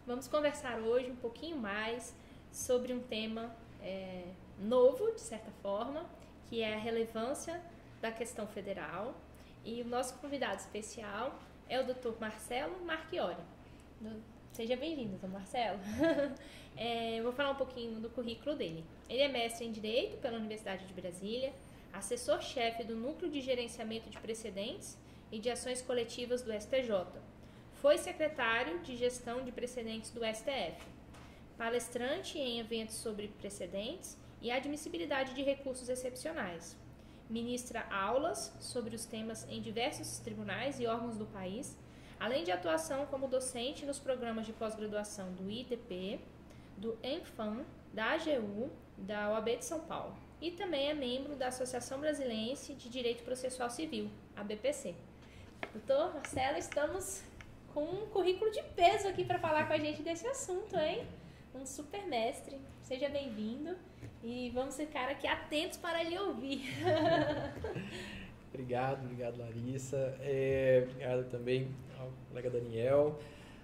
Vamos conversar hoje um pouquinho mais sobre um tema novo, de certa forma, que é a relevância da questão federal. E o nosso convidado especial é o Dr. Marcelo Marchiori. Seja bem-vindo, Dr. Marcelo. Vou falar um pouquinho do currículo dele. Ele é mestre em Direito pela Universidade de Brasília, assessor-chefe do Núcleo de Gerenciamento de Precedentes e de Ações Coletivas do STJ. Foi secretário de Gestão de Precedentes do STF. Palestrante em eventos sobre precedentes e admissibilidade de recursos excepcionais. Ministra aulas sobre os temas em diversos tribunais e órgãos do país, além de atuação como docente nos programas de pós-graduação do IDP, do ENFAM, da AGU, da OAB de São Paulo. E também é membro da Associação Brasiliense de Direito Processual Civil, a BPC. Doutor Marcelo, estamos com um currículo de peso aqui para falar com a gente desse assunto, hein? Um super mestre. Seja bem-vindo e vamos ficar aqui atentos para lhe ouvir. Obrigado, Larissa. Obrigado também ao colega Daniel.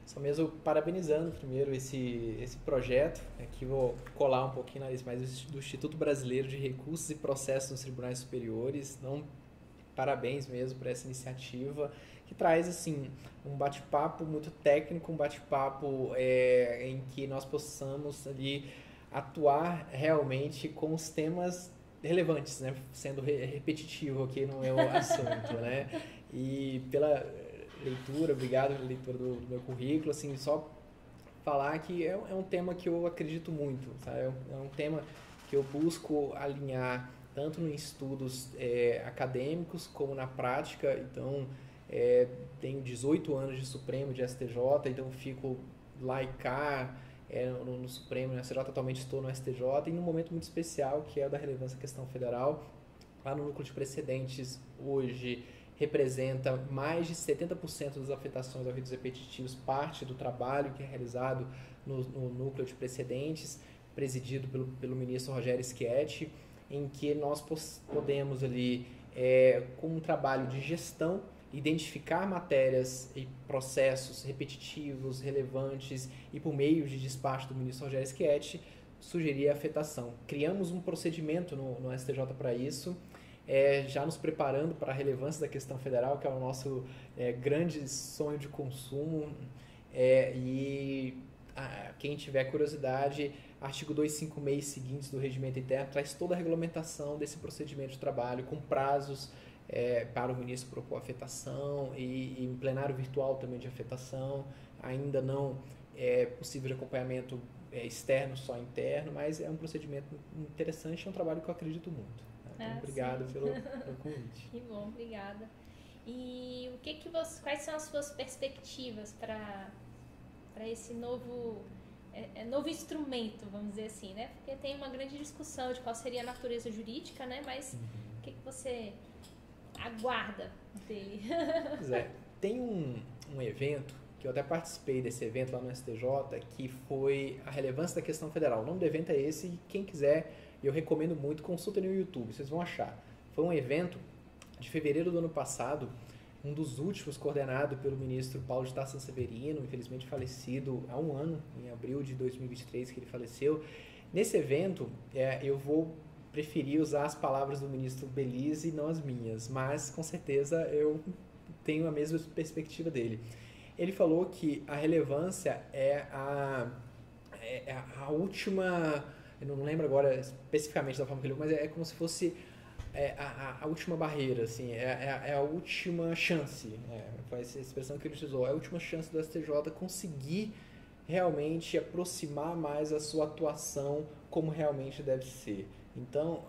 Só mesmo parabenizando primeiro esse projeto. Aqui vou colar um pouquinho, Larissa, mas do Instituto Brasileiro de Recursos e Processos nos Tribunais Superiores. Então, parabéns mesmo por essa iniciativa, que traz assim um bate-papo muito técnico, um bate-papo em que nós possamos ali atuar realmente com os temas relevantes, né? Sendo repetitivo aqui no meu assunto, né? E pela leitura, obrigado pela leitura do meu currículo, assim, só falar que é um tema que eu acredito muito, sabe? É um tema que eu busco alinhar tanto em estudos acadêmicos como na prática. Então, tenho 18 anos de Supremo, de STJ, então fico lá e cá, no Supremo, no STJ, atualmente estou no STJ, e num momento muito especial, que é o da relevância da questão federal. Lá no Núcleo de Precedentes, hoje, representa mais de 70% das afetações a ritos repetitivos, parte do trabalho que é realizado no Núcleo de Precedentes, presidido pelo ministro Rogério Schietti, em que nós podemos ali, com um trabalho de gestão, identificar matérias e processos repetitivos, relevantes, e por meio de despacho do ministro Rogério Schietti, sugerir a afetação. Criamos um procedimento no STJ para isso, já nos preparando para a relevância da questão federal, que é o nosso grande sonho de consumo, e quem tiver curiosidade, artigo 256 e seguintes do Regimento Interno traz toda a regulamentação desse procedimento de trabalho, com prazos para o ministro propor afetação e um plenário virtual também de afetação. Ainda não é possível de acompanhamento externo, só interno, mas é um procedimento interessante, é um trabalho que eu acredito muito. Então, obrigado pelo convite. Que bom, obrigada. E quais são as suas perspectivas para esse novo instrumento, vamos dizer assim, né? Porque tem uma grande discussão de qual seria a natureza jurídica, né? Mas o que você aguarda dele? Pois tem um evento, que eu até participei desse evento lá no STJ, que foi a relevância da questão federal. O nome do evento é esse, e quem quiser, eu recomendo muito, consulta no YouTube, vocês vão achar. Foi um evento de fevereiro do ano passado, um dos últimos, coordenado pelo ministro Paulo de Tarso Severino, infelizmente falecido há um ano, em abril de 2023 que ele faleceu. Nesse evento, eu vou preferir usar as palavras do ministro Belize e não as minhas, mas com certeza eu tenho a mesma perspectiva dele. Ele falou que a relevância é a última, eu não lembro agora especificamente da forma que ele falou, mas é como se fosse a última barreira, assim, é a última chance, foi essa expressão que ele utilizou, é a última chance do STJ conseguir realmente aproximar mais a sua atuação como realmente deve ser. Então,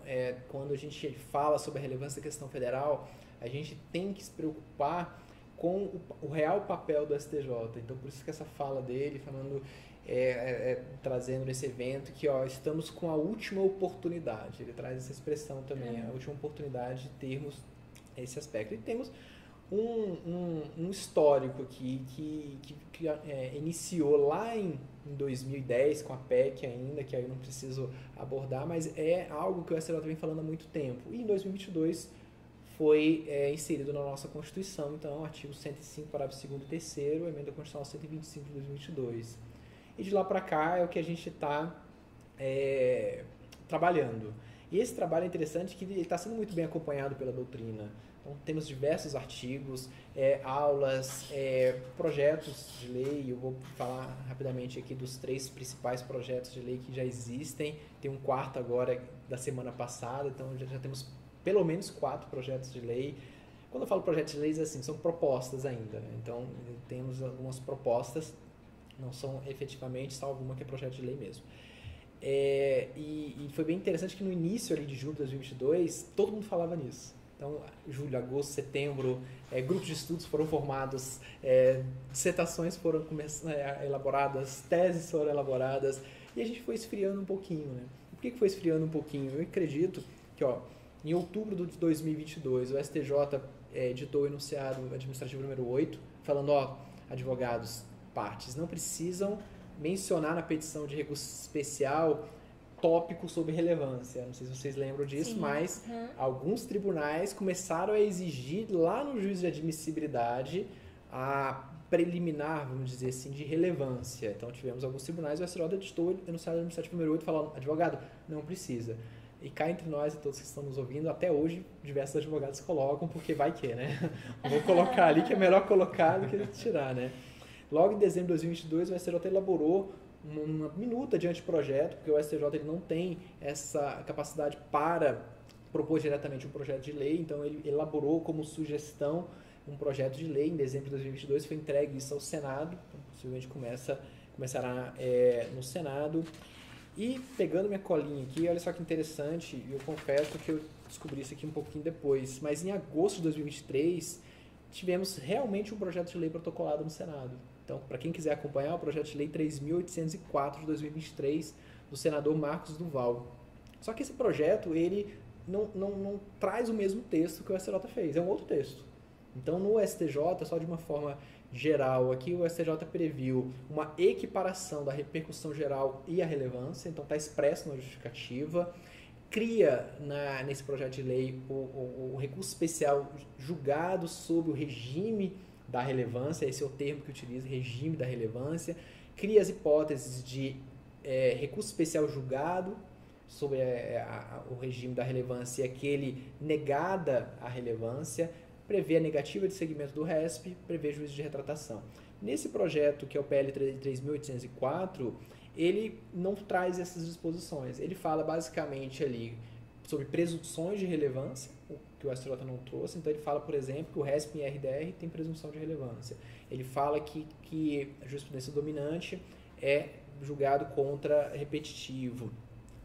quando a gente fala sobre a relevância da questão federal, a gente tem que se preocupar com o real papel do STJ. Então, por isso que essa fala dele, falando, trazendo nesse evento que estamos com a última oportunidade. Ele traz essa expressão também, a última oportunidade de termos esse aspecto. E temos um histórico aqui que iniciou lá em 2010 com a PEC ainda, que aí eu não preciso abordar, mas é algo que o STJ vem falando há muito tempo. E em 2022 foi inserido na nossa Constituição, então, artigo 105, parágrafo 2º e 3º, emenda constitucional 125 de 2022. e de lá para cá é o que a gente está trabalhando. E esse trabalho é interessante que ele está sendo muito bem acompanhado pela doutrina. Então, temos diversos artigos, aulas, projetos de lei. Eu vou falar rapidamente aqui dos 3 principais projetos de lei que já existem. Tem um 4º agora da semana passada, então já temos pelo menos 4 projetos de lei. Quando eu falo projetos de leis, assim, são propostas ainda, né? Então, temos algumas propostas, não são efetivamente, só alguma que é projeto de lei mesmo. E foi bem interessante que no início ali de julho de 2022, todo mundo falava nisso. Então, julho, agosto, setembro, grupos de estudos foram formados, dissertações foram elaboradas, teses foram elaboradas, e a gente foi esfriando um pouquinho, né? Por que foi esfriando um pouquinho? Eu acredito que, em outubro de 2022, o STJ editou o enunciado administrativo número 8, falando, advogados, partes, não precisam mencionar na petição de recurso especial tópico sobre relevância. Não sei se vocês lembram disso, mas alguns tribunais começaram a exigir lá no juízo de admissibilidade a preliminar, vamos dizer assim, de relevância. Então tivemos alguns tribunais, o STJ editou o enunciado administrativo número 8 falando, advogado, não precisa. E cá entre nós e todos que estão nos ouvindo, até hoje, diversos advogados colocam, porque vai que, né? Vou colocar ali, que é melhor colocar do que tirar, né? Logo em dezembro de 2022, o STJ elaborou uma minuta de anteprojeto, porque o STJ ele não tem essa capacidade para propor diretamente um projeto de lei, então ele elaborou como sugestão um projeto de lei. Em dezembro de 2022 foi entregue isso ao Senado, então, possivelmente começará no Senado. E pegando minha colinha aqui, olha só que interessante, eu confesso que eu descobri isso aqui um pouquinho depois, mas em agosto de 2023 tivemos realmente um projeto de lei protocolado no Senado. Então, para quem quiser acompanhar, o projeto de lei 3.804 de 2023, do senador Marcos Duval. Só que esse projeto, ele não traz o mesmo texto que o STJ fez, é um outro texto. Então, no STJ, só de uma forma geral, aqui o STJ previu uma equiparação da repercussão geral e a relevância, então está expresso na justificativa, cria nesse projeto de lei o recurso especial julgado sob o regime da relevância, esse é o termo que utiliza, regime da relevância, cria as hipóteses de recurso especial julgado sobre o regime da relevância e aquele negada a relevância, prevê a negativa de segmento do RESP, prevê juízo de retratação. Nesse projeto, que é o PL 3.804, ele não traz essas disposições. Ele fala basicamente ali sobre presunções de relevância, o que o STJ não trouxe. Então ele fala, por exemplo, que o RESP e RDR tem presunção de relevância. Ele fala que a jurisprudência dominante é julgado contra repetitivo.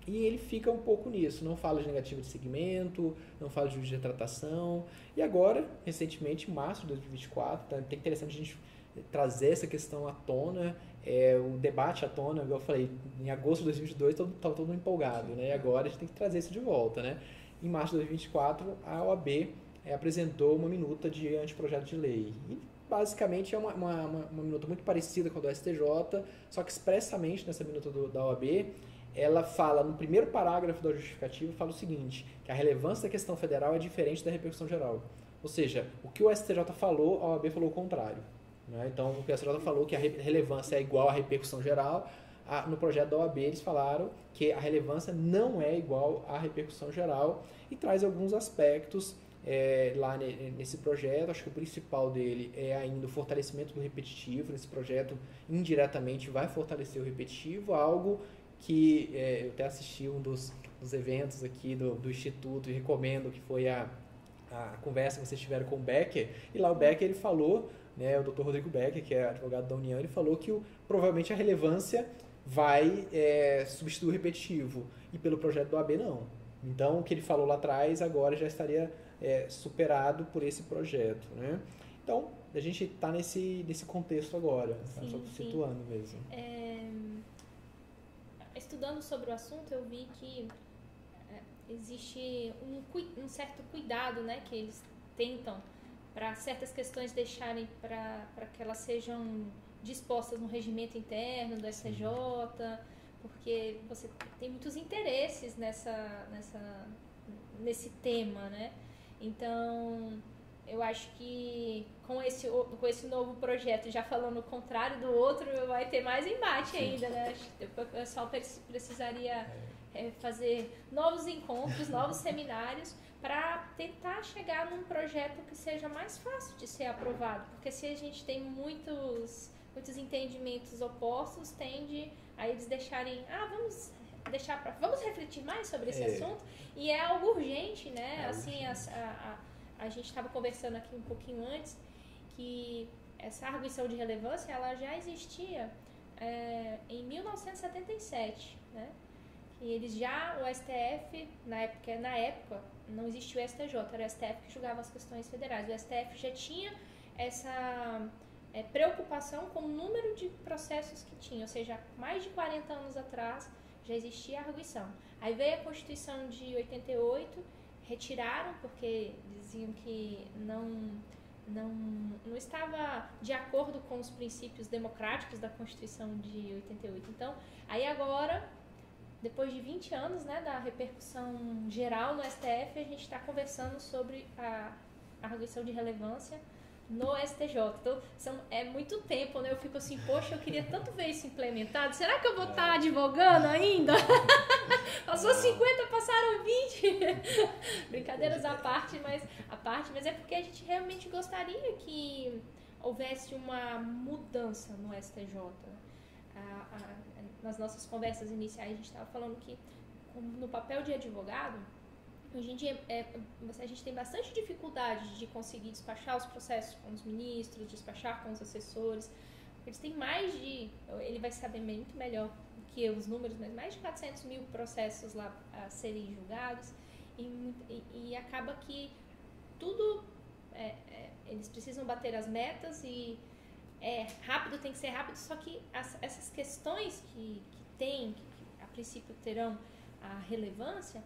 E ele fica um pouco nisso, não fala de negativa de segmento, não fala de juízo de retratação. E agora, recentemente, em março de 2024, então é interessante a gente trazer essa questão à tona, o debate à tona, igual eu falei, em agosto de 2022 estava todo mundo empolgado, né? E agora a gente tem que trazer isso de volta, né? Em março de 2024, a OAB apresentou uma minuta de anteprojeto de lei. E basicamente é uma minuta muito parecida com a do STJ, só que expressamente nessa minuta da OAB, ela fala, no primeiro parágrafo da justificativa, fala o seguinte, que a relevância da questão federal é diferente da repercussão geral. Ou seja, o que o STJ falou, a OAB falou o contrário. Né? Então, o que o STJ falou que a relevância é igual à repercussão geral, no projeto da OAB eles falaram que a relevância não é igual à repercussão geral e traz alguns aspectos lá nesse projeto. Acho que o principal dele é ainda o fortalecimento do repetitivo. Nesse projeto, indiretamente, vai fortalecer o repetitivo, algo que eu até assisti um dos eventos aqui do Instituto e recomendo, que foi a conversa que vocês tiveram com o Becker, e lá o Becker ele falou, né, o Dr. Rodrigo Becker, que é advogado da União, ele falou que provavelmente a relevância vai substituir o repetitivo, e pelo projeto do OAB não. Então o que ele falou lá atrás agora já estaria superado por esse projeto, né? Então a gente está nesse contexto agora, sim, só situando mesmo. Estudando sobre o assunto, eu vi que existe um certo cuidado, né, que eles tentam para certas questões deixarem para que elas sejam dispostas no regimento interno do STJ, porque você tem muitos interesses nesse tema, né? Então, eu acho que com esse novo projeto, já falando o contrário do outro, vai ter mais embate ainda, né? Acho que o pessoal precisaria fazer novos encontros, novos seminários, para tentar chegar num projeto que seja mais fácil de ser aprovado. Porque se a gente tem muitos entendimentos opostos, tende a eles deixarem, vamos refletir mais sobre esse assunto, e é algo urgente, né? Assim, a gente estava conversando aqui um pouquinho antes, que essa arguição de relevância, ela já existia em 1977, né? E o STF, na época, não existia o STJ, era o STF que julgava as questões federais. O STF já tinha essa preocupação com o número de processos que tinha, ou seja, mais de 40 anos atrás já existia a arguição. Aí veio a Constituição de 88, retiraram porque diziam que não estava de acordo com os princípios democráticos da Constituição de 88. Então, aí agora, depois de 20 anos, né, da repercussão geral no STF, a gente está conversando sobre a arguição de relevância no STJ. Então, é muito tempo, né? Eu fico assim, poxa, eu queria tanto ver isso implementado. Será que eu vou estar advogando ainda? Passou 50, passaram 20. Brincadeiras à parte, mas é porque a gente realmente gostaria que houvesse uma mudança no STJ. Nas nossas conversas iniciais, a gente estava falando que no papel de advogado, hoje em dia, a gente tem bastante dificuldade de conseguir despachar os processos com os ministros, despachar com os assessores. Eles têm ele vai saber muito melhor do que eu os números, mas mais de 400 mil processos lá a serem julgados. E acaba que tudo, eles precisam bater as metas e rápido, tem que ser rápido, só que essas questões que a princípio terão a relevância,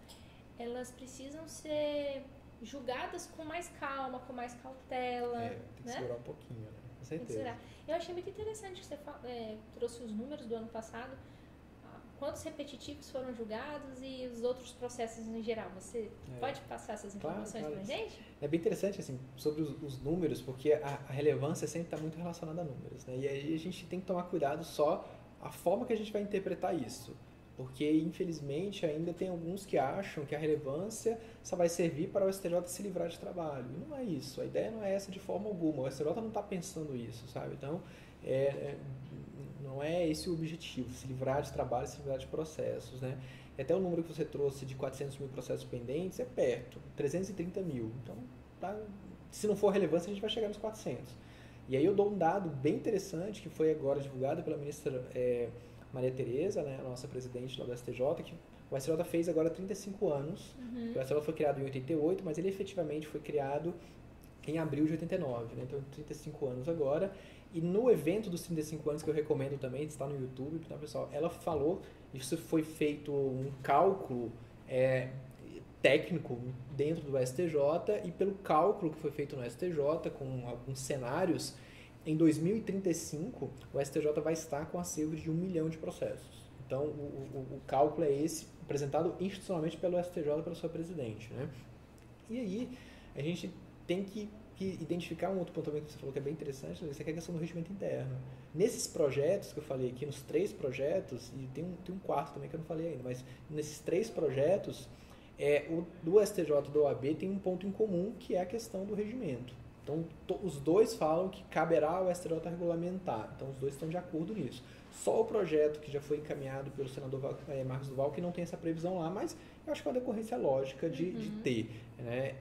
elas precisam ser julgadas com mais calma, com mais cautela. Tem que segurar um pouquinho, né? Com certeza. Eu achei muito interessante que você trouxe os números do ano passado, quantos repetitivos foram julgados e os outros processos em geral. Você pode passar essas informações para a gente? É bem interessante, assim, sobre os números, porque a relevância sempre está muito relacionada a números, né? E aí a gente tem que tomar cuidado só a forma que a gente vai interpretar isso. Porque, infelizmente, ainda tem alguns que acham que a relevância só vai servir para o STJ se livrar de trabalho. E não é isso. A ideia não é essa de forma alguma. O STJ não está pensando isso, sabe? Então, não é esse o objetivo, se livrar de trabalho, se livrar de processos, né? E até o número que você trouxe de 400 mil processos pendentes é perto, 330 mil. Então, se não for relevância, a gente vai chegar nos 400. E aí eu dou um dado bem interessante, que foi agora divulgado pela ministra Maria Tereza, né, a nossa presidente lá do STJ, que o STJ fez agora 35 anos. O STJ foi criado em 88, mas ele efetivamente foi criado em abril de 89, né? Então 35 anos agora. E no evento dos 35 anos, que eu recomendo também, está no YouTube, então, pessoal, ela falou, isso foi feito um cálculo técnico dentro do STJ, e pelo cálculo que foi feito no STJ, com alguns cenários, em 2035, o STJ vai estar com acervo de 1 milhão de processos. Então, o cálculo é esse, apresentado institucionalmente pelo STJ, pelo seu presidente, né? E aí, a gente tem que identificar um outro ponto também que você falou que é bem interessante, isso é a questão do regimento interno. Nesses projetos que eu falei aqui, nos 3 projetos, e tem um quarto também que eu não falei ainda, mas nesses 3 projetos, o do STJ e do OAB tem um ponto em comum, que é a questão do regimento. Então, os dois falam que caberá ao STJ regulamentar. Então, os dois estão de acordo nisso. Só o projeto que já foi encaminhado pelo senador Marcos Duval, que não tem essa previsão lá, mas eu acho que é uma decorrência lógica de ter, né?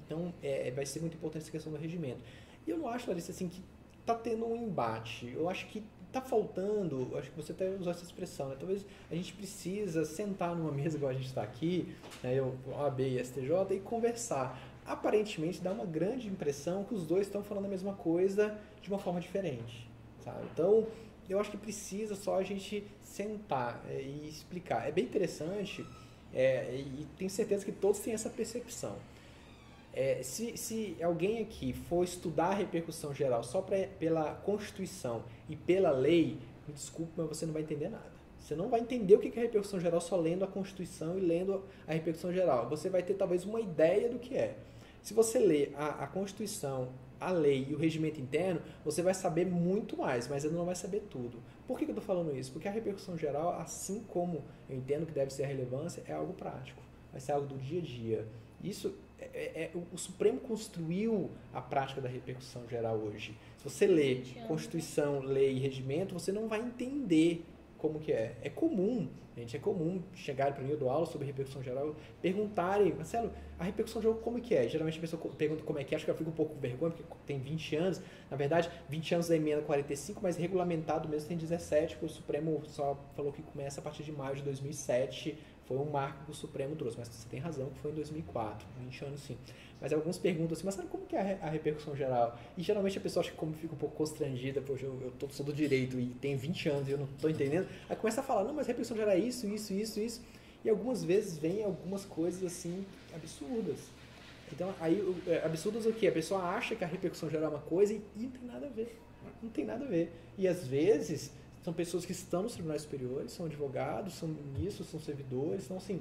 Então, vai ser muito importante essa questão do regimento. E eu não acho, Larissa, assim, que está tendo um embate. Eu acho que está faltando, acho que você até usou essa expressão, né? Talvez a gente precisa sentar numa mesa igual a gente está aqui, né? OAB e STJ, e conversar. Aparentemente dá uma grande impressão que os dois estão falando a mesma coisa de uma forma diferente, sabe? Então, eu acho que precisa só a gente sentar e explicar. É bem interessante e tenho certeza que todos têm essa percepção. Se alguém aqui for estudar a repercussão geral só pela Constituição e pela lei, me desculpe, mas você não vai entender nada. Você não vai entender o que é repercussão geral só lendo a Constituição e lendo a repercussão geral. Você vai ter talvez uma ideia do que é. Se você lê a Constituição, a lei e o regimento interno, você vai saber muito mais, mas ainda não vai saber tudo. Por que eu estou falando isso? Porque a repercussão geral, assim como eu entendo que deve ser a relevância, é algo prático, vai ser algo do dia a dia. Isso o Supremo construiu a prática da repercussão geral hoje. Se você lê Constituição, lei e regimento, você não vai entender como que é. É comum, gente, chegarem para mim, eu dou aula sobre repercussão geral, perguntarem, Marcelo, a repercussão geral como que é? Geralmente a pessoa pergunta como é que é, acho que eu fico um pouco com vergonha, porque tem 20 anos, na verdade, 20 anos da emenda 45, mas regulamentado mesmo tem 17, porque o Supremo só falou que começa a partir de maio de 2007, foi um marco que o Supremo trouxe, mas você tem razão que foi em 2004, 20 anos sim. Mas alguns perguntam assim, mas sabe como que é a repercussão geral? E geralmente a pessoa acha que como fica um pouco constrangida, poxa, eu sou do direito e tenho 20 anos e eu não estou entendendo, aí começa a falar, não, mas a repercussão geral é isso, e algumas vezes vem algumas coisas assim absurdas. Então, aí, absurdas o quê? A pessoa acha que a repercussão geral é uma coisa e não tem nada a ver. Não tem nada a ver. E às vezes são pessoas que estão nos tribunais superiores, são advogados, são ministros, são servidores, então assim,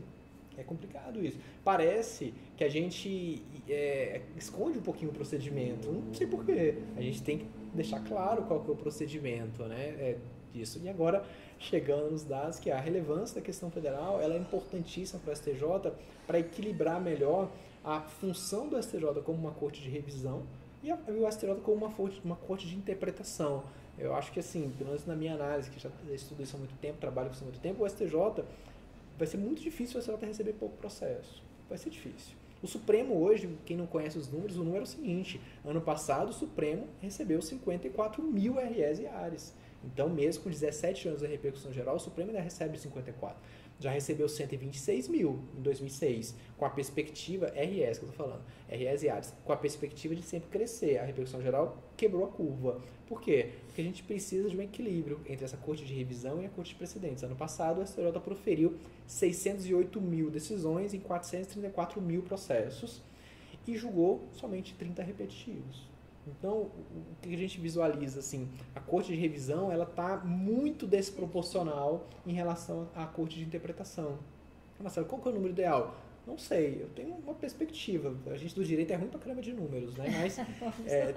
é complicado isso. Parece que a gente esconde um pouquinho o procedimento. Não sei porquê. A gente tem que deixar claro qual que é o procedimento, né, disso. E agora, chegando nos dados, que a relevância da questão federal ela é importantíssima para o STJ para equilibrar melhor a função do STJ como uma corte de revisão e o STJ como uma corte de interpretação. Eu acho que, assim, pelo menos na minha análise, que já estudo isso há muito tempo, trabalho com isso há muito tempo, o STJ vai ser muito difícil o STJ receber pouco processo. Vai ser difícil. O Supremo hoje, quem não conhece os números, o número é o seguinte: ano passado o Supremo recebeu 54 mil REs e ARES. Então, mesmo com 17 anos da repercussão geral, o Supremo ainda recebe 54. Já recebeu 126 mil em 2006, com a perspectiva, RS que eu estou falando, RS e ARES, com a perspectiva de sempre crescer. A repercussão geral quebrou a curva. Por quê? Porque a gente precisa de um equilíbrio entre essa corte de revisão e a corte de precedentes. Ano passado, o STJ proferiu 608 mil decisões em 434 mil processos e julgou somente 30 repetitivos. Então, o que a gente visualiza, assim, a corte de revisão, ela está muito desproporcional em relação à corte de interpretação. Marcelo, qual que é o número ideal? Não sei, eu tenho uma perspectiva. A gente do direito é ruim pra caramba de números, né? Mas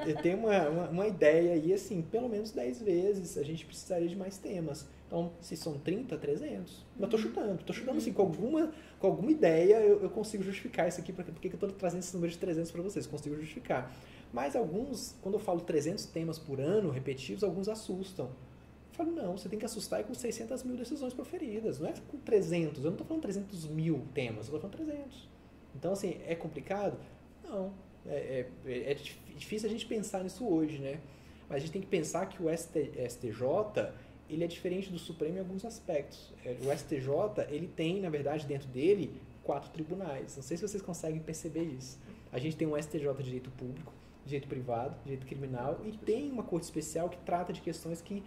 eu tenho uma ideia aí, assim, pelo menos 10 vezes a gente precisaria de mais temas. Então, se são 30, 300. Eu tô chutando assim, com alguma ideia eu consigo justificar isso aqui, porque eu estou trazendo esse número de 300 para vocês, consigo justificar. Mas alguns, quando eu falo 300 temas por ano, repetitivos, alguns assustam. Eu falo, não, você tem que assustar com 600 mil decisões proferidas, não é com 300. Eu não estou falando 300 mil temas, eu estou falando 300. Então, assim, é complicado? Não. É difícil a gente pensar nisso hoje, né? Mas a gente tem que pensar que o STJ, ele é diferente do Supremo em alguns aspectos. O STJ, ele tem, na verdade, dentro dele, 4 tribunais. Não sei se vocês conseguem perceber isso. A gente tem um STJ de direito público, direito privado, direito criminal, e tem uma corte especial que trata de questões que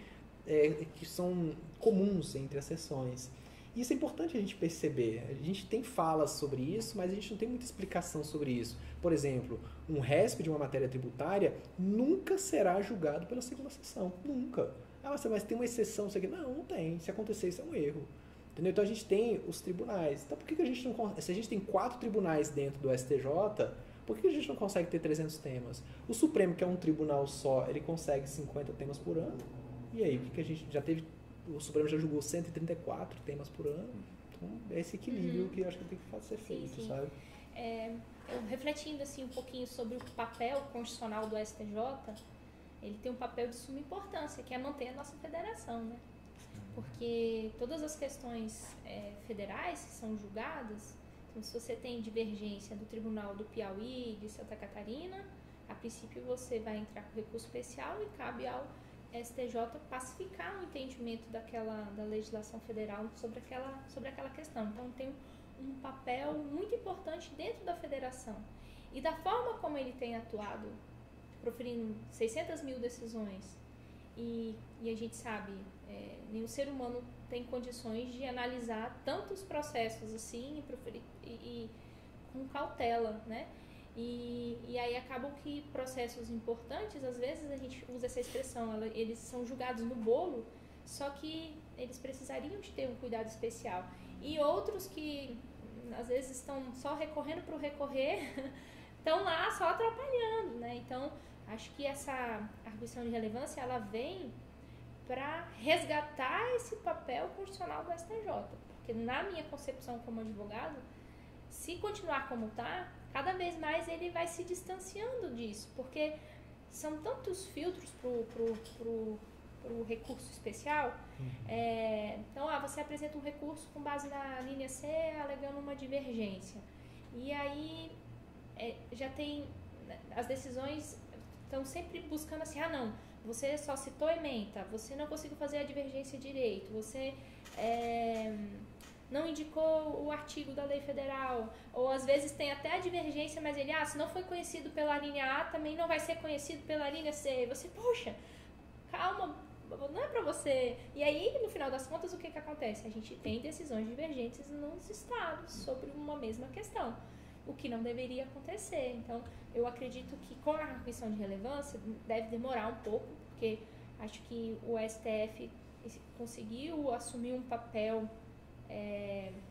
são comuns entre as seções. Isso é importante a gente perceber. A gente tem falas sobre isso, mas a gente não tem muita explicação sobre isso. Por exemplo, um RESP de uma matéria tributária nunca será julgado pela segunda seção. Nunca. Ah, mas tem uma exceção, isso aqui. Não tem. Se acontecer, isso é um erro. Entendeu? Então a gente tem os tribunais. Então por que a gente não... Se a gente tem 4 tribunais dentro do STJ, por que a gente não consegue ter 300 temas? O Supremo, que é um tribunal só, ele consegue 50 temas por ano. E aí, o que a gente já teve? O Supremo já julgou 134 temas por ano. Então, é esse equilíbrio que eu acho que tem que ser feito, sim. Sabe? Eu refletindo assim, um pouquinho sobre o papel constitucional do STJ, ele tem um papel de suma importância, que é manter a nossa federação, né? Porque todas as questões federais que são julgadas, então, se você tem divergência do Tribunal do Piauí, de Santa Catarina, a princípio você vai entrar com recurso especial e cabe ao STJ pacificar o entendimento da legislação federal sobre aquela questão. Então, tem um papel muito importante dentro da federação. E da forma como ele tem atuado, proferindo 600 mil decisões, e a gente sabe, nenhum ser humano tem condições de analisar tantos processos assim e com cautela, né? E aí acabam que processos importantes, às vezes a gente usa essa expressão, eles são julgados no bolo, só que eles precisariam de ter um cuidado especial. E outros que às vezes estão só recorrendo para o recorrer, estão lá só atrapalhando, né? Então, acho que essa arguição de relevância, ela vem para resgatar esse papel constitucional do STJ. Porque na minha concepção como advogado, se continuar como está, cada vez mais ele vai se distanciando disso, porque são tantos filtros pro recurso especial. Então, você apresenta um recurso com base na linha C, alegando uma divergência. E aí, já tem... As decisões estão sempre buscando assim, não, você só citou ementa, você não conseguiu fazer a divergência direito, você não indicou o artigo da lei federal, ou às vezes tem até a divergência, mas ele, se não foi conhecido pela linha A, também não vai ser conhecido pela linha C. Você, poxa, calma, não é pra você. E aí, no final das contas, o que acontece? A gente tem decisões divergentes nos estados sobre uma mesma questão, o que não deveria acontecer. Então, eu acredito que com a arguição de relevância deve demorar um pouco, porque acho que o STF conseguiu assumir um papel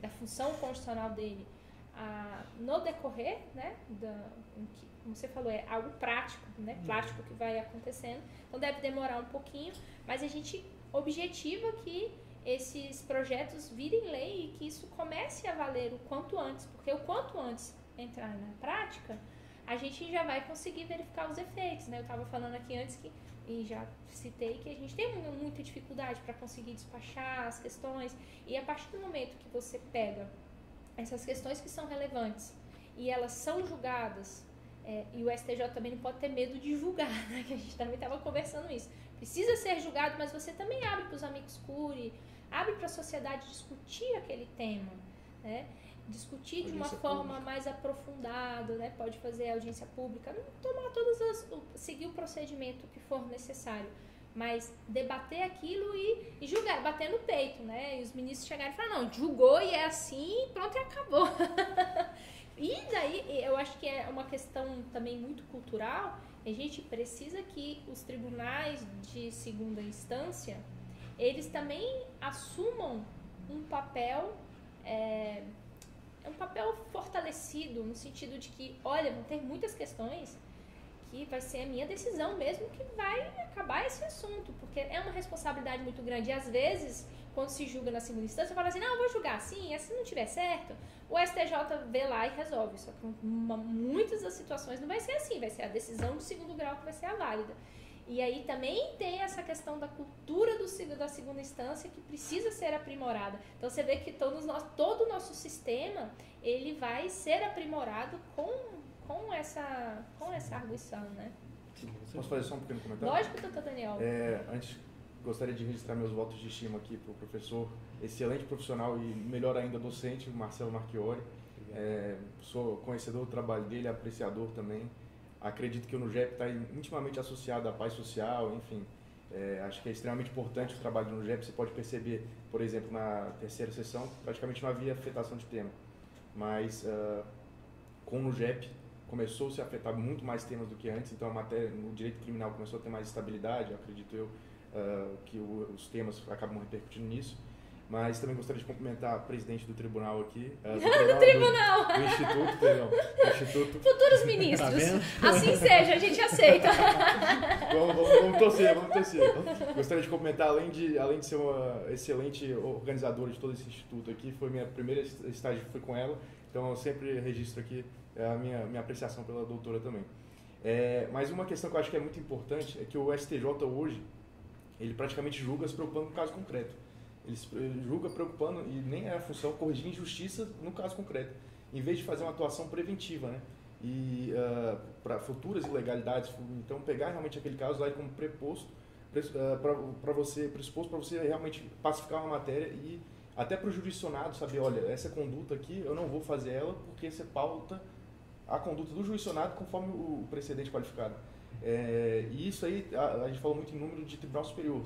da função constitucional dele no decorrer, né, como você falou, é algo prático, né, plástico que vai acontecendo, então deve demorar um pouquinho, mas a gente objetiva que esses projetos virem lei e que isso comece a valer o quanto antes, porque o quanto antes entrar na prática, a gente já vai conseguir verificar os efeitos, né? Eu estava falando aqui antes e já citei que a gente tem muita dificuldade para conseguir despachar as questões, e a partir do momento que você pega essas questões que são relevantes e elas são julgadas, e o STJ também não pode ter medo de julgar, né? Que a gente também estava conversando isso. Precisa ser julgado, mas você também abre para os amigos curiae, abre para a sociedade discutir aquele tema, né? Discutir de uma forma mais aprofundada, né? Pode fazer audiência pública, não tomar seguir o procedimento que for necessário, mas debater aquilo e julgar, bater no peito, né? E os ministros chegarem e falar, não, julgou e é assim, pronto e acabou. E daí, eu acho que é uma questão também muito cultural. A gente precisa que os tribunais de segunda instância, eles também assumam um papel um papel fortalecido, no sentido de que, olha, vão ter muitas questões que vai ser a minha decisão mesmo que vai acabar esse assunto, porque é uma responsabilidade muito grande. E às vezes, quando se julga na segunda instância, fala assim, não, eu vou julgar assim, se não tiver certo, o STJ vê lá e resolve. Só que muitas das situações não vai ser assim, vai ser a decisão do segundo grau que vai ser a válida. E aí também tem essa questão da cultura da segunda instância que precisa ser aprimorada. Então você vê que todo o nosso sistema, ele vai ser aprimorado com essa arguição, né? Posso fazer só um pequeno comentário? Lógico, doutor Daniel. Antes, gostaria de registrar meus votos de estima aqui para o professor, excelente profissional e melhor ainda docente, Marcelo Marchiori. Sou conhecedor do trabalho dele, apreciador também. Acredito que o NUGEP está intimamente associado à paz social, enfim. Acho que é extremamente importante o trabalho do NUGEP. Você pode perceber, por exemplo, na terceira sessão, praticamente não havia afetação de tema. Mas com o NUGEP começou-se a afetar muito mais temas do que antes, então a matéria no direito criminal começou a ter mais estabilidade, acredito eu, que os temas acabam repercutindo nisso. Mas também gostaria de cumprimentar a presidente do tribunal aqui. Do tribunal! Do Instituto, perdão. Do Instituto. Futuros ministros. Tá, assim seja, a gente aceita. Vamos torcer. Gostaria de cumprimentar, além de ser uma excelente organizadora de todo esse instituto aqui, foi minha primeira estágio, foi com ela, então eu sempre registro aqui a minha apreciação pela doutora também. Mas uma questão que eu acho que é muito importante é que o STJ hoje, ele praticamente julga se preocupando com o caso concreto. Ele julga preocupando, e nem é a função, corrigir injustiça no caso concreto, em vez de fazer uma atuação preventiva, né? E para futuras ilegalidades, então pegar realmente aquele caso lá como pressuposto para você realmente pacificar uma matéria e até para o jurisdicionado saber, olha, essa conduta aqui eu não vou fazer ela porque você pauta a conduta do jurisdicionado conforme o precedente qualificado. E isso aí, a gente falou muito em número de tribunal superior,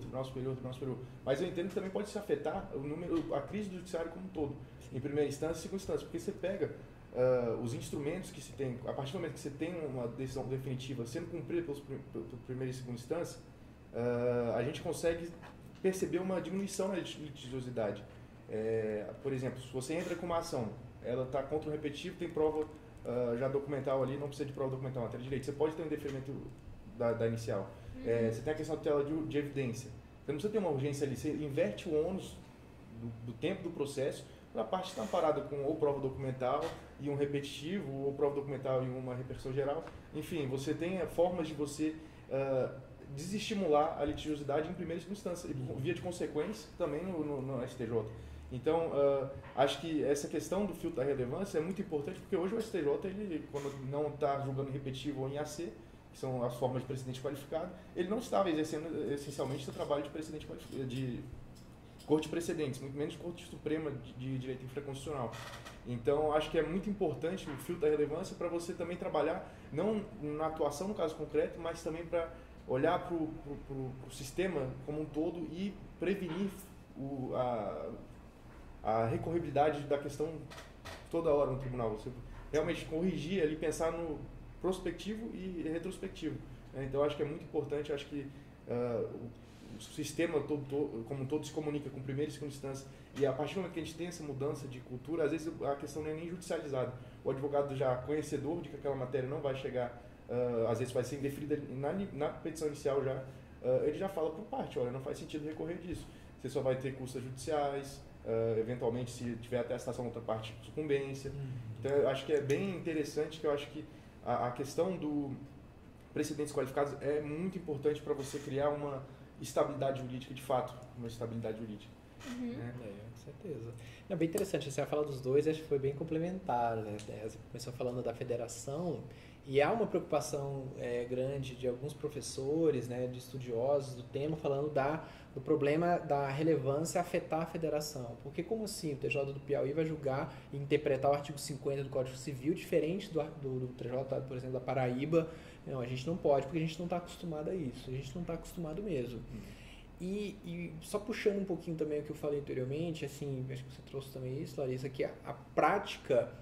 mas eu entendo que também pode se afetar a crise do judiciário como um todo, em primeira instância e segunda instância, porque você pega os instrumentos que se tem, a partir do momento que você tem uma decisão definitiva sendo cumprida pela primeira e segunda instância, a gente consegue perceber uma diminuição na litigiosidade. Por exemplo, se você entra com uma ação, ela está contra o repetitivo, tem prova já documental ali, não precisa de prova documental, matéria de direito. Você pode ter um indeferimento da inicial. Você tem a questão da tutela de evidência. Você não precisa ter uma urgência ali, você inverte o ônus do tempo do processo para a parte que está amparada com ou prova documental e um repetitivo, ou prova documental e uma repercussão geral. Enfim, você tem formas de você desestimular a litigiosidade em primeira instância, e via de consequência também no STJ. Então, acho que essa questão do filtro da relevância é muito importante, porque hoje o STJ, ele, quando não está julgando em repetitivo ou em AC, que são as formas de precedente qualificado, ele não estava exercendo essencialmente seu trabalho de precedente qualificado, de Corte de Precedentes, muito menos Corte Suprema de Direito Infraconstitucional. Então, acho que é muito importante o filtro da relevância para você também trabalhar, não na atuação no caso concreto, mas também para olhar para o sistema como um todo e prevenir a recorribilidade da questão toda hora no tribunal. Você realmente corrigir ali, pensar no prospectivo e retrospectivo. Então, acho que é muito importante, acho que o sistema como um todo se comunica com primeira e segunda instância, e a partir do momento que a gente tem essa mudança de cultura, às vezes a questão não é nem judicializada. O advogado já conhecedor de que aquela matéria não vai chegar, às vezes vai ser indeferida na petição inicial já, ele já fala por parte, olha, não faz sentido recorrer disso. Você só vai ter custas judiciais, eventualmente, se tiver atestação da outra parte, sucumbência. Então, eu acho que é bem interessante, que eu acho que a questão do precedentes qualificados é muito importante para você criar uma estabilidade jurídica, de fato, uma estabilidade jurídica. Com certeza. É bem interessante, você fala dos dois, acho que foi bem complementar, né? Você começou falando da federação, e há uma preocupação grande de alguns professores, né, de estudiosos do tema, falando do problema da relevância afetar a federação. Porque como assim o TJ do Piauí vai julgar e interpretar o artigo 50 do Código Civil diferente do TJ, por exemplo, da Paraíba? Não, a gente não pode, porque a gente não está acostumado a isso, a gente não está acostumado mesmo. E só puxando um pouquinho também o que eu falei anteriormente, assim, acho que você trouxe também isso, Larissa, que a prática,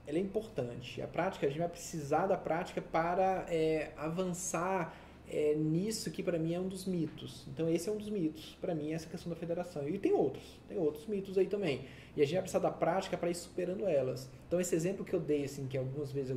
ela é importante. A prática, a gente vai precisar da prática para avançar nisso que para mim é um dos mitos. Então esse é um dos mitos, para mim, essa questão da federação. E tem outros mitos aí também. E a gente vai precisar da prática para ir superando elas. Então esse exemplo que eu dei, assim, que algumas vezes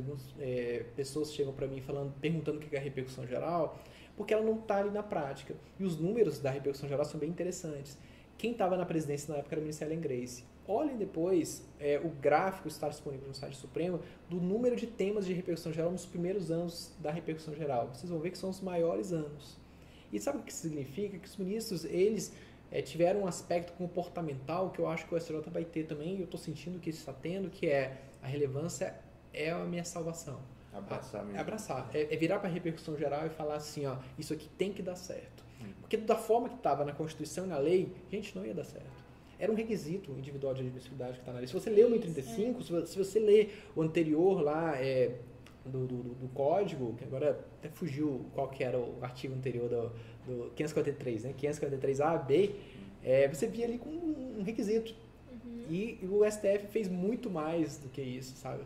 pessoas chegam para mim perguntando o que é a repercussão geral, porque ela não está ali na prática. E os números da repercussão geral são bem interessantes. Quem estava na presidência na época era a ministra Ellen Grace. Olhem depois o gráfico, está disponível no site Supremo, do número de temas de repercussão geral nos primeiros anos da repercussão geral. Vocês vão ver que são os maiores anos. E sabe o que significa? Que os ministros, eles tiveram um aspecto comportamental que eu acho que o STJ vai ter também, e eu estou sentindo que isso está tendo, que a relevância é a minha salvação. Abraçar mesmo. Abraçar. É virar para a repercussão geral e falar assim, ó, isso aqui tem que dar certo. Porque da forma que estava na Constituição e na lei, gente, não ia dar certo. Era um requisito individual de admissibilidade que está na lei. Se você lê o 1035, se você lê o anterior lá do código, que agora até fugiu qual que era o artigo anterior do 543, né? 543A, B, você via ali com um requisito. E o STF fez muito mais do que isso, sabe?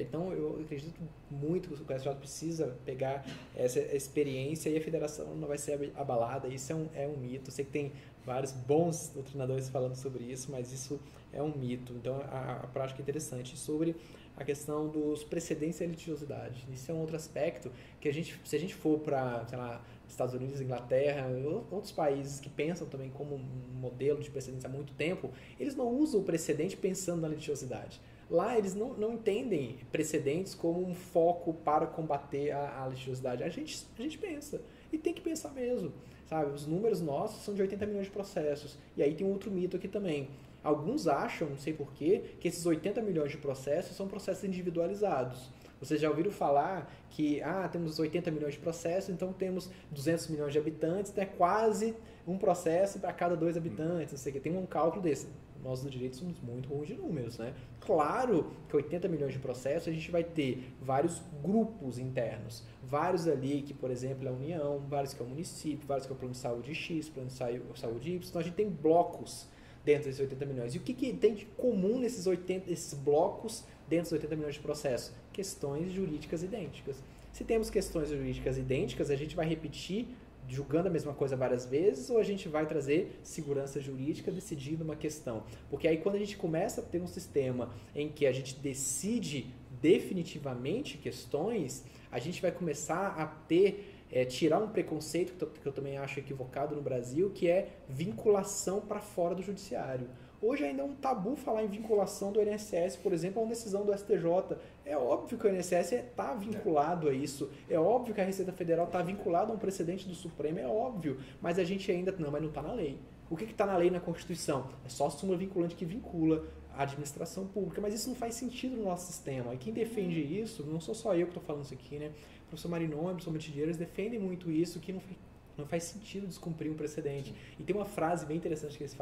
Então, eu acredito muito que o STF precisa pegar essa experiência e a federação não vai ser abalada. Isso é um mito. Eu sei que tem vários bons doutrinadores falando sobre isso, mas isso é um mito. Então, a prática é interessante. Sobre a questão dos precedentes e a litigiosidade. Isso é um outro aspecto que se a gente for para, sei lá, Estados Unidos, Inglaterra, outros países que pensam também como um modelo de precedentes há muito tempo, eles não usam o precedente pensando na litigiosidade. Lá eles não entendem precedentes como um foco para combater a litigiosidade. A gente pensa, e tem que pensar mesmo, sabe? Os números nossos são de 80 milhões de processos. E aí tem outro mito aqui também. Alguns acham, não sei porquê, que esses 80 milhões de processos são processos individualizados. Vocês já ouviram falar que temos 80 milhões de processos, então temos 200 milhões de habitantes, então é quase um processo para cada 2 habitantes, não sei o que. Tem um cálculo desse. Nós do direito somos muito ruins de números, né? Claro que 80 milhões de processos a gente vai ter vários grupos internos. Vários ali que, por exemplo, é a União, vários que é o município, vários que é o plano de saúde X, plano de saúde Y. Então a gente tem blocos dentro desses 80 milhões. E o que tem de comum esses blocos dentro dos 80 milhões de processos? Questões jurídicas idênticas. Se temos questões jurídicas idênticas, a gente vai repetir julgando a mesma coisa várias vezes, ou a gente vai trazer segurança jurídica decidindo uma questão? Porque aí quando a gente começa a ter um sistema em que a gente decide definitivamente questões, a gente vai começar a tirar um preconceito que eu também acho equivocado no Brasil, que é vinculação para fora do judiciário. Hoje ainda é um tabu falar em vinculação do INSS, por exemplo, a uma decisão do STJ. É óbvio que o INSS está vinculado a isso, é óbvio que a Receita Federal está vinculada a um precedente do Supremo, é óbvio, mas a gente ainda, não, mas não está na lei. O que está na lei, na Constituição? É só a súmula vinculante que vincula a administração pública, mas isso não faz sentido no nosso sistema. E quem defende isso, não sou só eu que estou falando isso aqui, né? O professor Marinon, o professor Mantidieiro, eles defendem muito isso, que não faz sentido descumprir um precedente. E tem uma frase bem interessante que eles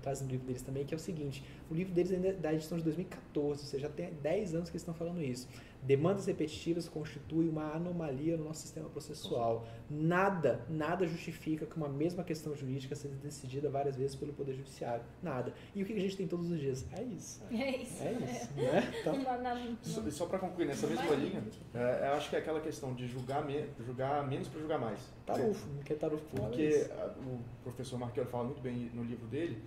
trazem no livro deles também, que é o seguinte, o livro deles ainda é da edição de 2014, ou seja, já tem 10 anos que eles estão falando isso. Demandas repetitivas constituem uma anomalia no nosso sistema processual. Nada justifica que uma mesma questão jurídica seja decidida várias vezes pelo Poder Judiciário. Nada. E o que a gente tem todos os dias? É isso. É isso. Né? Então, só para concluir, nessa mesma linha, eu acho que é aquela questão de julgar menos para julgar mais. Tarufo, não quer tarufo. Porque o professor Marchiori fala muito bem no livro dele,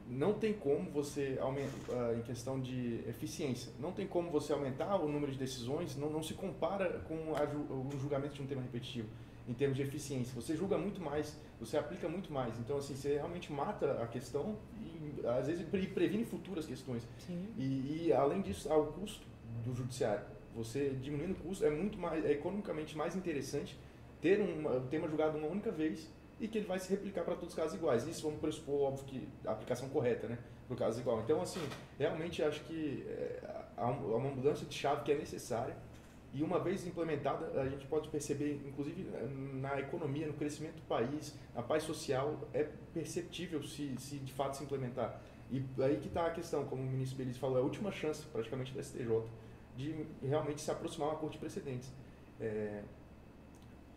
não tem como você aumentar, em questão de eficiência, não tem como você aumentar o número de decisões, não se compara com o julgamento de um tema repetitivo, em termos de eficiência. Você julga muito mais, você aplica muito mais. Então, assim, você realmente mata a questão e, às vezes, previne futuras questões. E, além disso, há o custo do judiciário. Você diminuindo o custo, é economicamente mais interessante ter um tema julgado uma única vez e que ele vai se replicar para todos os casos iguais. Isso vamos pressupor, óbvio, que a aplicação correta, né, para o caso igual. Então, assim, realmente acho que há uma mudança de chave que é necessária e uma vez implementada, a gente pode perceber, inclusive na economia, no crescimento do país, na paz social, é perceptível se de fato se implementar. E aí que está a questão, como o ministro Belize falou, é a última chance, praticamente, da STJ de realmente se aproximar uma corte de precedentes.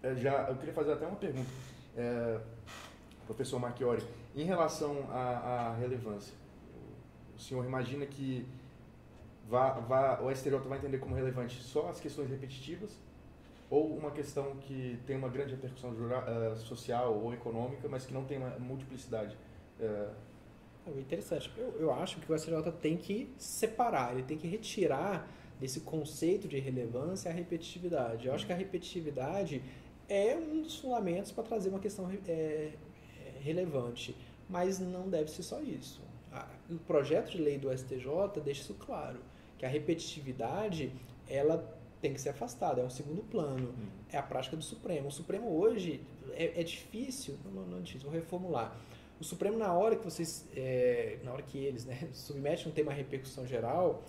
Eu queria fazer até uma pergunta, professor Marchiori, em relação à relevância. O senhor imagina que o STJ vai entender como relevante só as questões repetitivas ou uma questão que tem uma grande repercussão social ou econômica, mas que não tem uma multiplicidade? É interessante. Eu acho que o STJ tem que separar, ele tem que retirar desse conceito de relevância a repetitividade. Eu acho que a repetitividade é um dos fundamentos para trazer uma questão relevante, mas não deve ser só isso. O projeto de lei do STJ deixa isso claro, que a repetitividade ela tem que ser afastada, é um segundo plano, é a prática do Supremo. O Supremo hoje é difícil, não é difícil, vou reformular. O Supremo, na hora que eles submetem um tema à repercussão geral,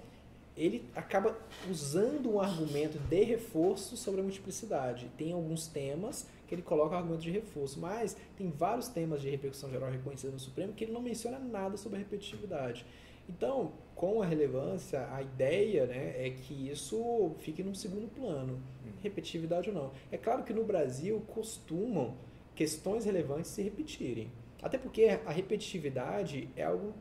ele acaba usando um argumento de reforço sobre a multiplicidade. Tem alguns temas que ele coloca argumento de reforço, mas tem vários temas de repercussão geral reconhecidos no Supremo que ele não menciona nada sobre a repetitividade. Então, com a relevância, a ideia, é que isso fique num segundo plano, repetitividade ou não. É claro que no Brasil costumam questões relevantes se repetirem, até porque a repetitividade é algo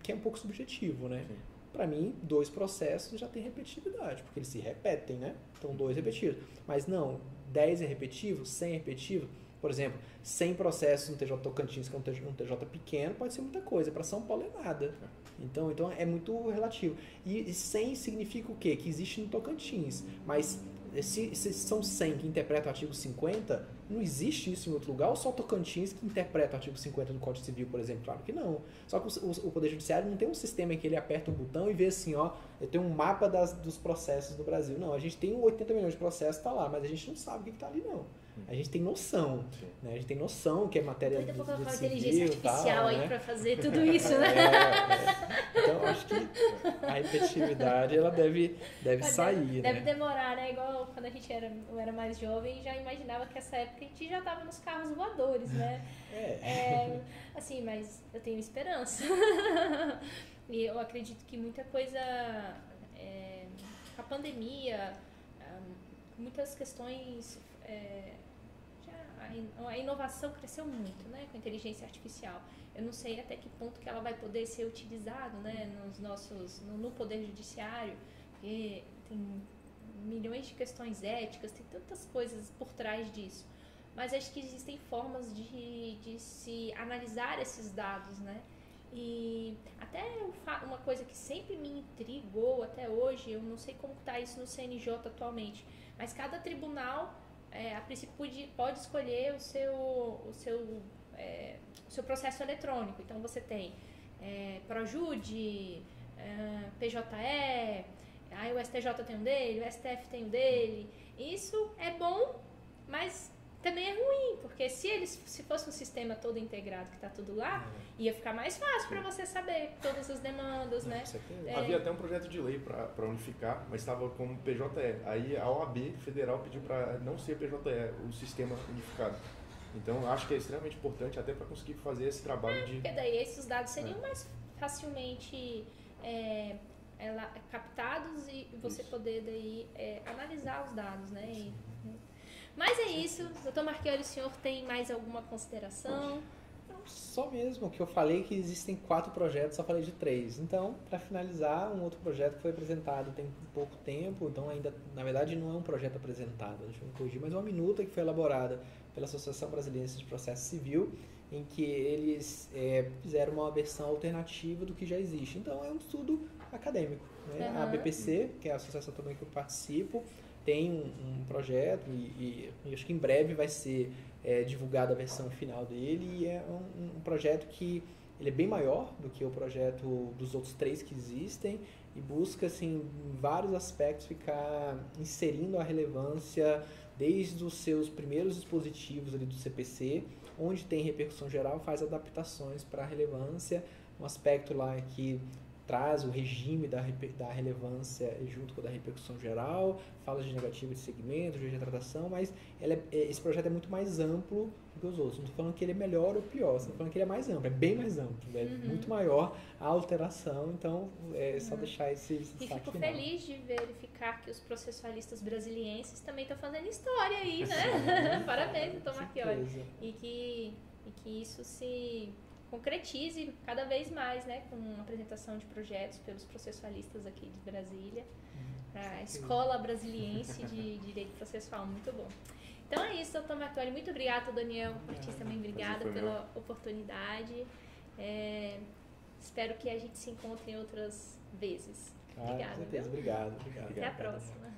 que é um pouco subjetivo, né? Para mim, 2 processos já tem repetitividade, porque eles se repetem, né? Então, 2 repetidos. Mas não, 10 é repetitivo, 100 é repetitivo. Por exemplo, 100 processos no TJ Tocantins, que é um TJ pequeno, pode ser muita coisa. Para São Paulo é nada. Então é muito relativo. E 100 significa o quê? Que existe no Tocantins. Mas se são 100 que interpretam o artigo 50, não existe isso em outro lugar, ou só Tocantins que interpreta o artigo 50 do Código Civil, por exemplo? Claro que não. Só que o Poder Judiciário não tem um sistema em que ele aperta um botão e vê assim, ó, eu tenho um mapa dos processos do Brasil. Não, a gente tem 80 milhões de processos, está lá, mas a gente não sabe o que está ali, não. A gente tem noção, né? A gente tem noção que é matéria do civil, inteligência artificial tal, aí, né? para fazer tudo isso, né? Então, acho que a repetitividade ela deve sair, Deve né? demorar, né? Igual quando eu era mais jovem, já imaginava que essa época a gente já estava nos carros voadores, né? Assim, mas eu tenho esperança. E eu acredito que muita coisa, a pandemia, muitas questões, a inovação cresceu muito, né, com a inteligência artificial. Eu não sei até que ponto que ela vai poder ser utilizada, né, no Poder Judiciário, porque tem milhões de questões éticas, tem tantas coisas por trás disso. Mas acho que existem formas de se analisar esses dados, né? E até uma coisa que sempre me intrigou até hoje, eu não sei como está isso no CNJ atualmente, mas cada tribunal, a princípio, pode escolher o seu processo eletrônico. Então você tem Projude, PJE, aí o STJ tem um dele, o STF tem um dele. Isso é bom, mas também é ruim, porque se fosse um sistema todo integrado, que está tudo lá, ia ficar mais fácil para você saber todas as demandas, né? Havia até um projeto de lei para unificar, mas estava como PJE. Aí a OAB federal pediu para não ser PJE, o sistema unificado. Então, acho que é extremamente importante até para conseguir fazer esse trabalho de... Porque daí esses dados seriam mais facilmente captados e você poder daí analisar os dados, né? Mas é isso. Doutor Marchiori, o senhor tem mais alguma consideração? Só mesmo o que eu falei, que existem 4 projetos, só falei de 3. Então, para finalizar, um outro projeto que foi apresentado tem pouco tempo, então ainda, na verdade, não é um projeto apresentado, deixa eu me corrigir, mas uma minuta que foi elaborada pela Associação Brasileira de Processo Civil, em que eles fizeram uma versão alternativa do que já existe. Então, é um estudo acadêmico, né? A BPC, que é a associação também que eu participo, tem um projeto e acho que em breve vai ser divulgada a versão final dele, e é um projeto que ele é bem maior do que o projeto dos outros 3 que existem e busca, assim, em vários aspectos ficar inserindo a relevância desde os seus primeiros dispositivos ali do CPC, onde tem repercussão geral, faz adaptações para a relevância, um aspecto lá que traz o regime da relevância junto com a da repercussão geral, fala de negativo de segmento, de retratação, mas esse projeto é muito mais amplo do que os outros. Não estou falando que ele é melhor ou pior, estou falando que ele é mais amplo, é bem mais amplo, é muito maior a alteração, então é só deixar esse E fico feliz de verificar que os processualistas brasilienses também estão fazendo história aí, né? Parabéns, doutor Marchiori. E que isso se concretize cada vez mais, né, com a apresentação de projetos pelos processualistas aqui de Brasília, a Escola Brasiliense de Direito Processual, muito bom. Então é isso, doutor Marchiori, muito obrigada, Daniel Ortiz também, obrigada pela oportunidade, espero que a gente se encontre em outras vezes. Obrigada. Com certeza, obrigado. Até a próxima.